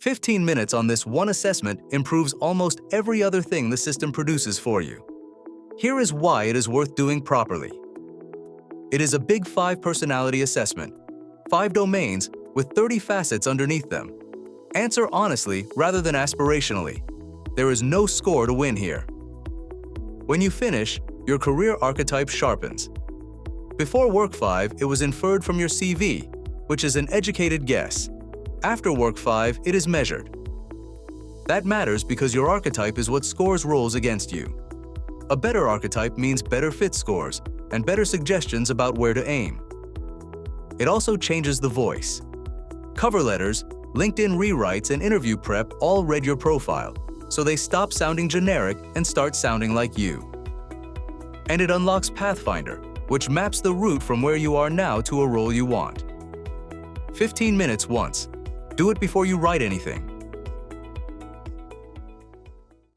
15 minutes on this one assessment improves almost every other thing the system produces for you. Here is why it is worth doing properly. It is a Big 5 personality assessment, 5 domains with 30 facets underneath them. Answer honestly rather than aspirationally. There is no score to win here. When you finish, your career archetype sharpens. Before WorkFive, it was inferred from your CV, which is an educated guess. After WorkFive, it is measured. That matters because your archetype is what scores roles against you. A better archetype means better fit scores and better suggestions about where to aim. It also changes the voice. Cover letters, LinkedIn rewrites, and interview prep all read your profile, so they stop sounding generic and start sounding like you. And it unlocks Pathfinder, which maps the route from where you are now to a role you want. 15 minutes once. Do it before you write anything.